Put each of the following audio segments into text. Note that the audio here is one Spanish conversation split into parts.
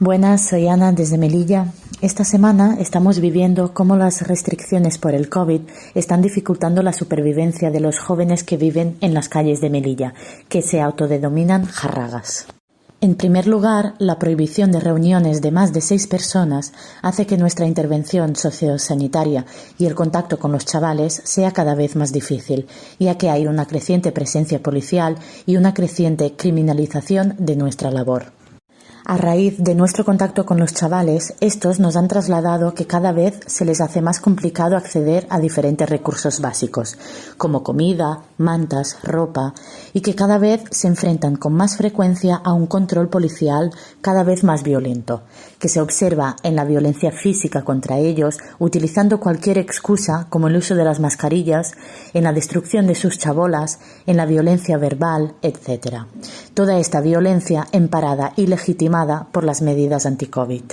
Buenas, soy Ana desde Melilla. Esta semana estamos viviendo cómo las restricciones por el COVID están dificultando la supervivencia de los jóvenes que viven en las calles de Melilla, que se autodenominan jarragas. En primer lugar, la prohibición de reuniones de más de 6 personas hace que nuestra intervención sociosanitaria y el contacto con los chavales sea cada vez más difícil, ya que hay una creciente presencia policial y una creciente criminalización de nuestra labor. A raíz de nuestro contacto con los chavales, estos nos han trasladado que cada vez se les hace más complicado acceder a diferentes recursos básicos, como comida, mantas, ropa, y que cada vez se enfrentan con más frecuencia a un control policial cada vez más violento, que se observa en la violencia física contra ellos, utilizando cualquier excusa como el uso de las mascarillas, en la destrucción de sus chabolas, en la violencia verbal, etc. Toda esta violencia emparada y legitimada por las medidas anti-COVID.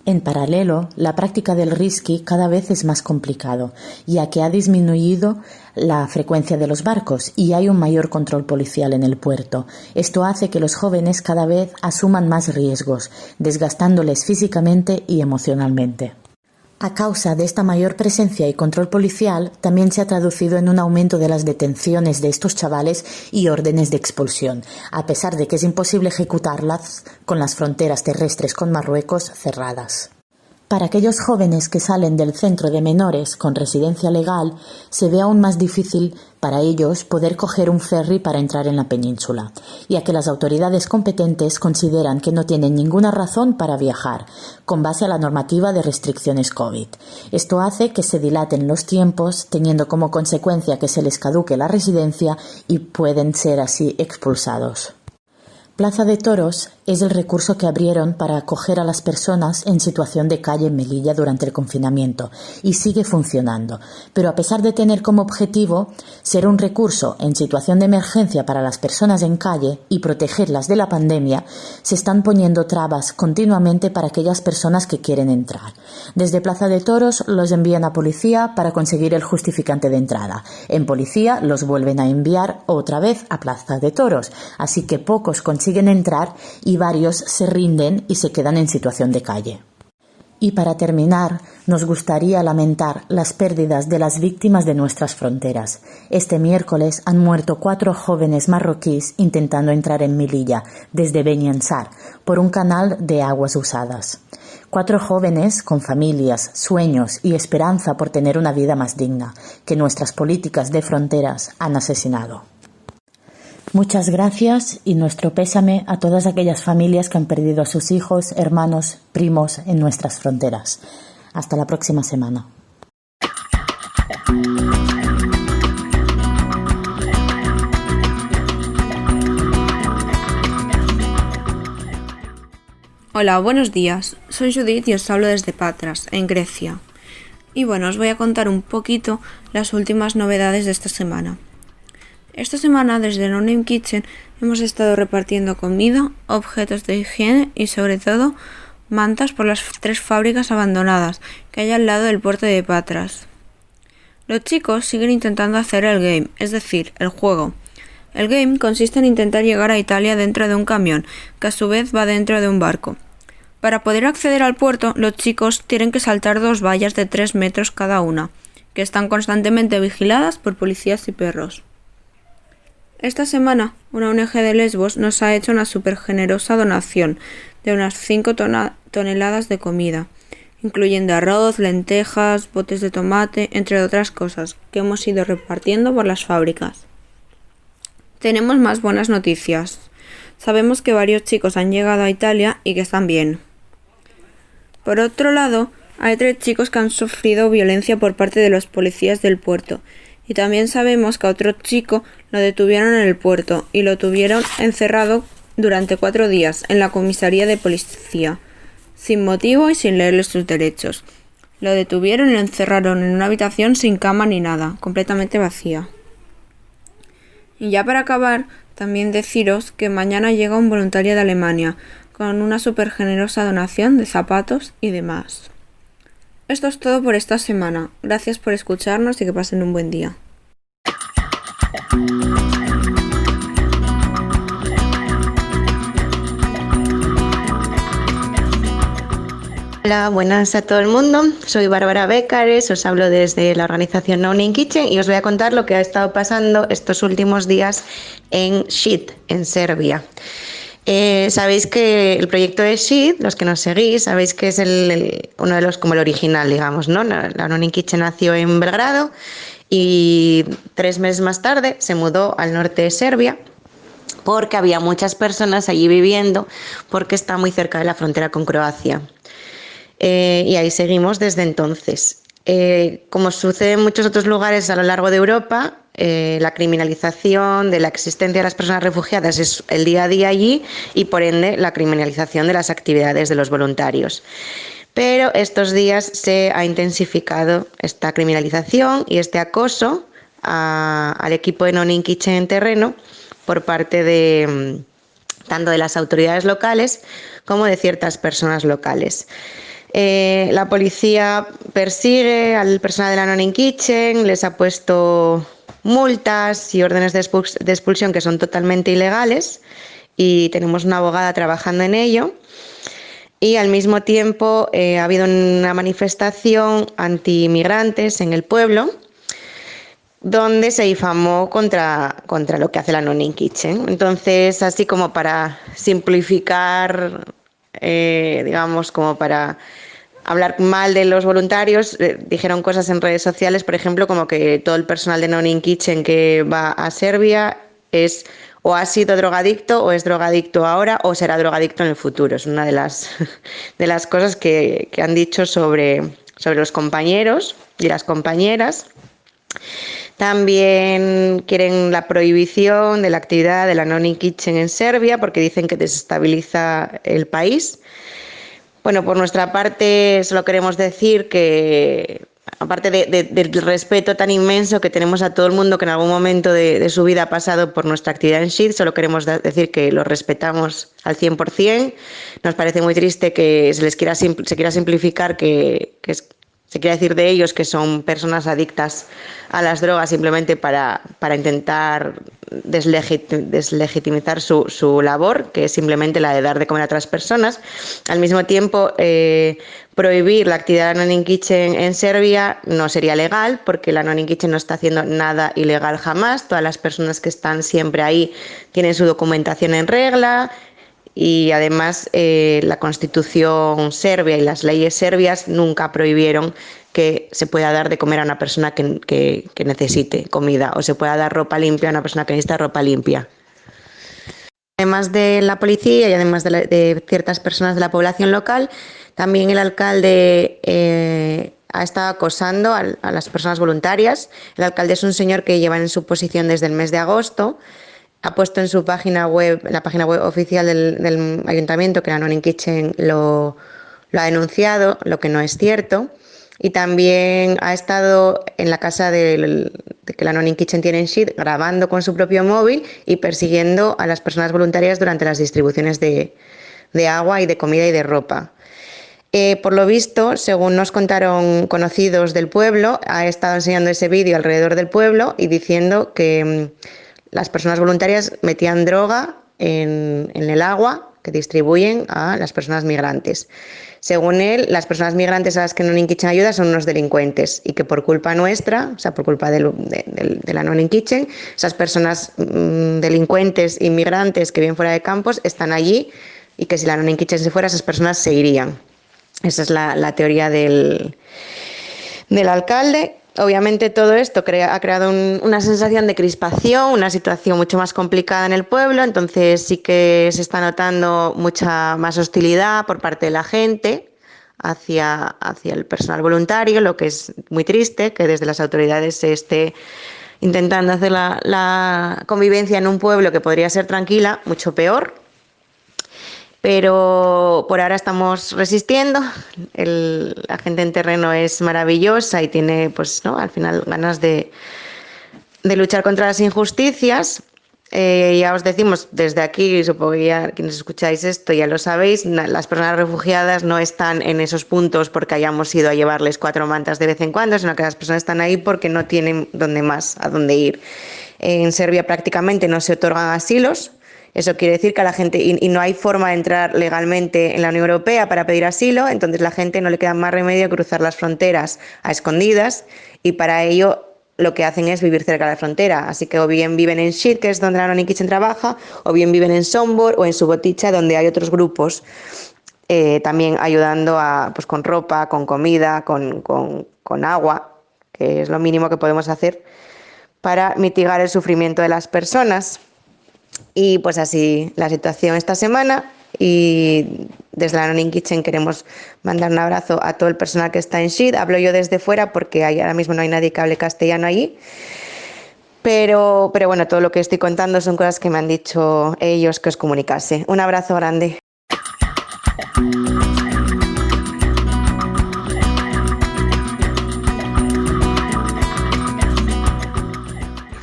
En paralelo, la práctica del risky cada vez es más complicado, ya que ha disminuido la frecuencia de los barcos y hay un mayor control policial en el puerto. Esto hace que los jóvenes cada vez asuman más riesgos, desgastándoles físicamente y emocionalmente. A causa de esta mayor presencia y control policial, también se ha traducido en un aumento de las detenciones de estos chavales y órdenes de expulsión, a pesar de que es imposible ejecutarlas con las fronteras terrestres con Marruecos cerradas. Para aquellos jóvenes que salen del centro de menores con residencia legal, se ve aún más difícil para ellos poder coger un ferry para entrar en la península, ya que las autoridades competentes consideran que no tienen ninguna razón para viajar, con base a la normativa de restricciones COVID. Esto hace que se dilaten los tiempos, teniendo como consecuencia que se les caduque la residencia y pueden ser así expulsados. Plaza de Toros es el recurso que abrieron para acoger a las personas en situación de calle en Melilla durante el confinamiento y sigue funcionando, pero a pesar de tener como objetivo ser un recurso en situación de emergencia para las personas en calle y protegerlas de la pandemia, se están poniendo trabas continuamente para aquellas personas que quieren entrar. Desde Plaza de Toros los envían a policía para conseguir el justificante de entrada. En policía los vuelven a enviar otra vez a Plaza de Toros, así que pocos consiguen entrar y varios se rinden y se quedan en situación de calle. Y para terminar, nos gustaría lamentar las pérdidas de las víctimas de nuestras fronteras. Este miércoles han muerto 4 jóvenes marroquíes intentando entrar en Melilla, desde Beniansar, por un canal de aguas usadas. 4 jóvenes con familias, sueños y esperanza por tener una vida más digna, que nuestras políticas de fronteras han asesinado. Muchas gracias y nuestro pésame a todas aquellas familias que han perdido a sus hijos, hermanos, primos en nuestras fronteras. Hasta la próxima semana. Hola, buenos días. Soy Judith y os hablo desde Patras, en Grecia. Y bueno, os voy a contar un poquito las últimas novedades de esta semana. Esta semana desde No Name Kitchen hemos estado repartiendo comida, objetos de higiene y sobre todo mantas por las 3 fábricas abandonadas que hay al lado del puerto de Patras. Los chicos siguen intentando hacer el game, es decir, el juego. El game consiste en intentar llegar a Italia dentro de un camión, que a su vez va dentro de un barco. Para poder acceder al puerto, los chicos tienen que saltar 2 vallas de 3 metros cada una, que están constantemente vigiladas por policías y perros. Esta semana, una ONG de Lesbos nos ha hecho una súper generosa donación de unas 5 toneladas de comida, incluyendo arroz, lentejas, botes de tomate, entre otras cosas, que hemos ido repartiendo por las fábricas. Tenemos más buenas noticias. Sabemos que varios chicos han llegado a Italia y que están bien. Por otro lado, hay 3 chicos que han sufrido violencia por parte de los policías del puerto. Y también sabemos que a otro chico lo detuvieron en el puerto y lo tuvieron encerrado durante 4 días en la comisaría de policía, sin motivo y sin leerle sus derechos. Lo detuvieron y lo encerraron en una habitación sin cama ni nada, completamente vacía. Y ya para acabar, también deciros que mañana llega un voluntario de Alemania con una súper generosa donación de zapatos y demás. Esto es todo por esta semana. Gracias por escucharnos y que pasen un buen día. Hola, buenas a todo el mundo. Soy Bárbara Bécares, os hablo desde la organización No Name Kitchen y os voy a contar lo que ha estado pasando estos últimos días en Šid, en Serbia. Sabéis que el proyecto de Šid, los que nos seguís, sabéis que es uno de los, como el original, digamos, ¿no? La No Name Kitchen nació en Belgrado y 3 meses más tarde se mudó al norte de Serbia, porque había muchas personas allí viviendo, porque está muy cerca de la frontera con Croacia. Y ahí seguimos desde entonces. Como sucede en muchos otros lugares a lo largo de Europa, la criminalización de la existencia de las personas refugiadas es el día a día allí y por ende la criminalización de las actividades de los voluntarios. Pero estos días se ha intensificado esta criminalización y este acoso al equipo de No Name Kitchen en terreno por parte de tanto de las autoridades locales como de ciertas personas locales. La policía persigue al personal de la No Name Kitchen, les ha puesto multas y órdenes de expulsión que son totalmente ilegales y tenemos una abogada trabajando en ello. Y al mismo tiempo ha habido una manifestación anti-inmigrantes en el pueblo donde se difamó contra lo que hace la No Name Kitchen. Entonces, así como para simplificar, digamos, como para hablar mal de los voluntarios, dijeron cosas en redes sociales, por ejemplo, como que todo el personal de No Name Kitchen que va a Serbia es o ha sido drogadicto o es drogadicto ahora o será drogadicto en el futuro. Es una de las cosas que han dicho sobre los compañeros y las compañeras. También quieren la prohibición de la actividad de la No Name Kitchen en Serbia porque dicen que desestabiliza el país. Bueno, por nuestra parte solo queremos decir que, aparte del respeto tan inmenso que tenemos a todo el mundo que en algún momento de su vida ha pasado por nuestra actividad en Šid, solo queremos decir que lo respetamos al 100%. Nos parece muy triste que se quiera simplificar se quiere decir de ellos que son personas adictas a las drogas simplemente para intentar deslegitimizar su labor, que es simplemente la de dar de comer a otras personas. Al mismo tiempo, prohibir la actividad de la No Name Kitchen en Serbia no sería legal, porque la No Name Kitchen no está haciendo nada ilegal jamás. Todas las personas que están siempre ahí tienen su documentación en regla. Y además la Constitución serbia y las leyes serbias nunca prohibieron que se pueda dar de comer a una persona que necesite comida o se pueda dar ropa limpia a una persona que necesita ropa limpia. Además de la policía y además de ciertas personas de la población local, también el alcalde ha estado acosando a las personas voluntarias. El alcalde es un señor que lleva en su posición desde el mes de agosto. Ha puesto en su página web, en la página web oficial del ayuntamiento, que la No Name Kitchen lo ha denunciado, lo que no es cierto. Y también ha estado en la casa de que la No Name Kitchen tiene en Šid, grabando con su propio móvil y persiguiendo a las personas voluntarias durante las distribuciones de agua y de comida y de ropa. Por lo visto, según nos contaron conocidos del pueblo, ha estado enseñando ese vídeo alrededor del pueblo y diciendo que las personas voluntarias metían droga en el agua que distribuyen a las personas migrantes. Según él, las personas migrantes a las que No Name Kitchen ayuda son unos delincuentes y que por culpa nuestra, o sea, por culpa de la No Name Kitchen, esas personas delincuentes, inmigrantes que viven fuera de campos están allí y que si la No Name Kitchen se fuera, esas personas se irían. Esa es la teoría del alcalde. Obviamente todo esto ha creado una sensación de crispación, una situación mucho más complicada en el pueblo, entonces sí que se está notando mucha más hostilidad por parte de la gente hacia el personal voluntario, lo que es muy triste, que desde las autoridades se esté intentando hacer la convivencia en un pueblo que podría ser tranquila, mucho peor. Pero por ahora estamos resistiendo. La gente en terreno es maravillosa y tiene, pues, ¿no?, al final ganas de luchar contra las injusticias. Ya os decimos desde aquí, supongo que ya quienes escucháis esto ya lo sabéis, las personas refugiadas no están en esos puntos porque hayamos ido a llevarles 4 mantas de vez en cuando, sino que las personas están ahí porque no tienen a dónde ir. En Serbia prácticamente no se otorgan asilos Eso quiere decir que a la gente, y no hay forma de entrar legalmente en la Unión Europea para pedir asilo, entonces la gente no le queda más remedio que cruzar las fronteras a escondidas, y para ello lo que hacen es vivir cerca de la frontera. Así que o bien viven en Schied, que es donde la Anonymous Kitchen trabaja, o bien viven en Sombor o en Subotica, donde hay otros grupos también ayudando pues, con ropa, con comida, con agua, que es lo mínimo que podemos hacer para mitigar el sufrimiento de las personas. Y pues así la situación esta semana, y desde la Anonymous Kitchen queremos mandar un abrazo a todo el personal que está en Schied. Hablo yo desde fuera porque ahora mismo no hay nadie que hable castellano allí, pero bueno, todo lo que estoy contando son cosas que me han dicho ellos que os comunicase. Un abrazo grande.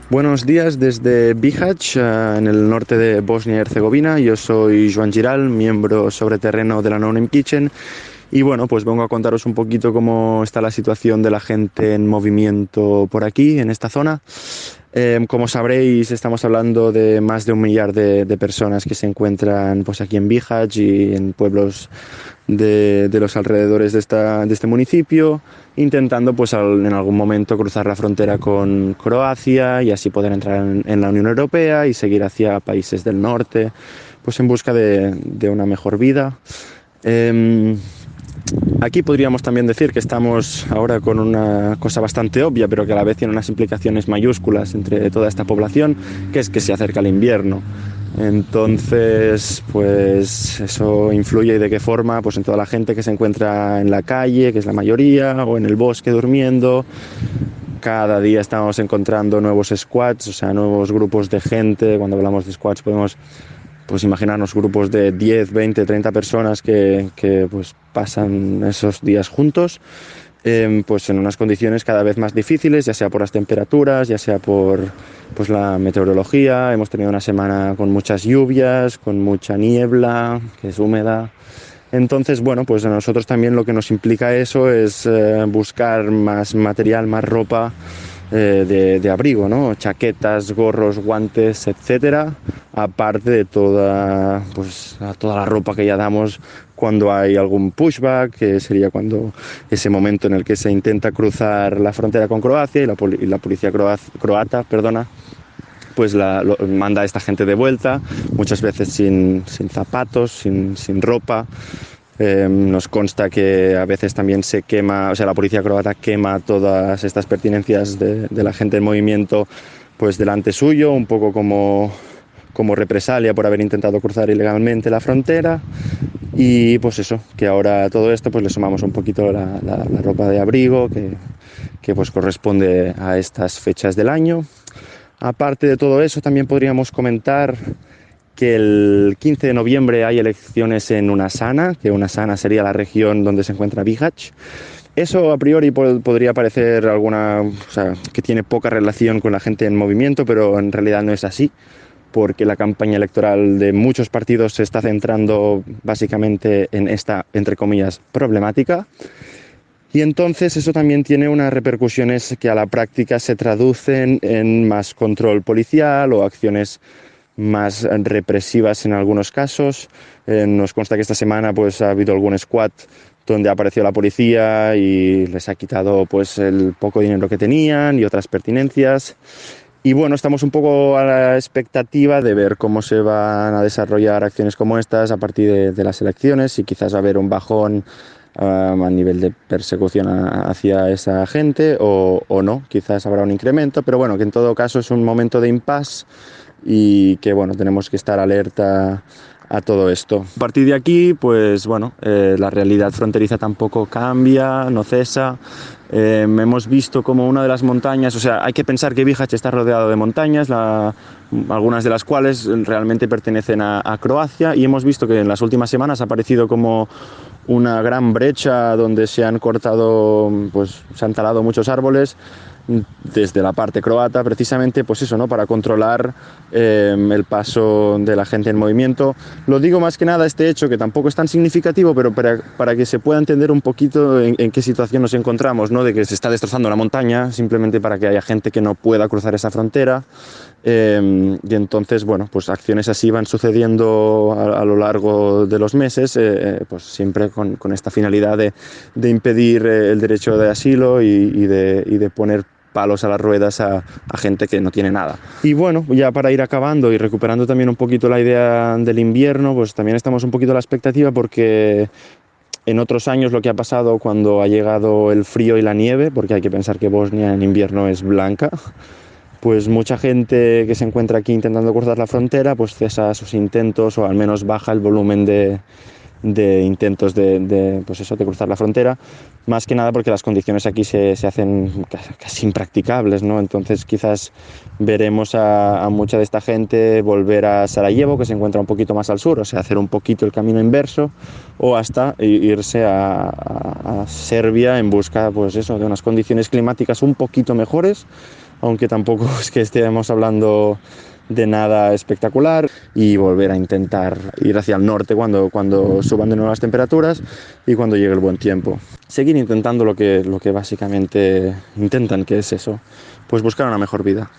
Buenos días desde Bihać, en el norte de Bosnia y Herzegovina. Yo soy Joan Giral, miembro sobre terreno de la Anonymous Kitchen, y bueno, pues vengo a contaros un poquito cómo está la situación de la gente en movimiento por aquí, en esta zona. Como sabréis, estamos hablando de más de 1 millar de personas que se encuentran pues aquí en Bihać y en pueblos de los alrededores de este municipio, intentando pues en algún momento cruzar la frontera con Croacia y así poder entrar en la Unión Europea y seguir hacia países del norte, pues en busca de una mejor vida. Aquí podríamos también decir que estamos ahora con una cosa bastante obvia, pero que a la vez tiene unas implicaciones mayúsculas entre toda esta población, que es que se acerca el invierno. Entonces, pues eso influye, y de qué forma, pues en toda la gente que se encuentra en la calle, que es la mayoría, o en el bosque durmiendo. Cada día estamos encontrando nuevos squads, o sea, nuevos grupos de gente. Cuando hablamos de squads podemos pues imaginarnos grupos de 10, 20, 30 personas que pues pasan esos días juntos, pues en unas condiciones cada vez más difíciles, ya sea por las temperaturas, ya sea por pues la meteorología. Hemos tenido una semana con muchas lluvias, con mucha niebla, que es húmeda. Entonces, bueno, pues a nosotros también lo que nos implica eso es buscar más material, más ropa de abrigo, ¿no? Chaquetas, gorros, guantes, etcétera, aparte de toda la ropa que ya damos cuando hay algún pushback, que sería cuando ese momento en el que se intenta cruzar la frontera con Croacia y la policía croata, pues manda a esta gente de vuelta, muchas veces sin zapatos, sin ropa. Nos consta que a veces también se quema, o sea, la policía croata quema todas estas pertenencias de la gente en movimiento pues delante suyo, un poco como represalia por haber intentado cruzar ilegalmente la frontera. Y pues eso, que ahora a todo esto pues le sumamos un poquito la ropa de abrigo que pues corresponde a estas fechas del año. Aparte de todo eso, también podríamos comentar que el 15 de noviembre hay elecciones en Unasana, que Unasana sería la región donde se encuentra Bihać. Eso a priori podría parecer que tiene poca relación con la gente en movimiento, pero en realidad no es así, porque la campaña electoral de muchos partidos se está centrando básicamente en esta, entre comillas, problemática. Y entonces eso también tiene unas repercusiones que a la práctica se traducen en más control policial o acciones más represivas en algunos casos. Nos consta que esta semana pues ha habido algún squad donde ha aparecido la policía y les ha quitado pues el poco dinero que tenían y otras pertenencias. Y bueno, estamos un poco a la expectativa de ver cómo se van a desarrollar acciones como estas a partir de las elecciones, y quizás va a haber un bajón a nivel de persecución hacia esa gente o no, quizás habrá un incremento, pero bueno, que en todo caso es un momento de impasse y que bueno, tenemos que estar alerta a todo esto. A partir de aquí, pues bueno, la realidad fronteriza tampoco cambia, no cesa. Hemos visto como una de las montañas, o sea, hay que pensar que Bihać está rodeado de montañas, algunas de las cuales realmente pertenecen a Croacia, y hemos visto que en las últimas semanas ha aparecido como una gran brecha donde se han cortado, pues se han talado muchos árboles desde la parte croata, precisamente pues eso, ¿no? Para controlar el paso de la gente en movimiento. Lo digo más que nada este hecho, que tampoco es tan significativo, pero para que se pueda entender un poquito en qué situación nos encontramos, ¿no? De que se está destrozando la montaña, simplemente para que haya gente que no pueda cruzar esa frontera. Y entonces, bueno, pues acciones así van sucediendo a lo largo de los meses, pues siempre con esta finalidad de impedir el derecho de asilo y de poner palos a las ruedas a gente que no tiene nada. Y bueno, ya para ir acabando y recuperando también un poquito la idea del invierno, pues también estamos un poquito a la expectativa porque en otros años lo que ha pasado cuando ha llegado el frío y la nieve, porque hay que pensar que Bosnia en invierno es blanca, pues mucha gente que se encuentra aquí intentando cruzar la frontera, pues cesa sus intentos o al menos baja el volumen de intentos pues eso, de cruzar la frontera, más que nada porque las condiciones aquí se hacen casi impracticables, ¿no? Entonces quizás veremos a mucha de esta gente volver a Sarajevo, que se encuentra un poquito más al sur, o sea, hacer un poquito el camino inverso, o hasta irse a Serbia en busca, pues eso, de unas condiciones climáticas un poquito mejores, aunque tampoco es que estemos hablando de nada espectacular, y volver a intentar ir hacia el norte cuando suban de nuevo las temperaturas y cuando llegue el buen tiempo. Seguir intentando lo que básicamente intentan, que es eso, pues buscar una mejor vida.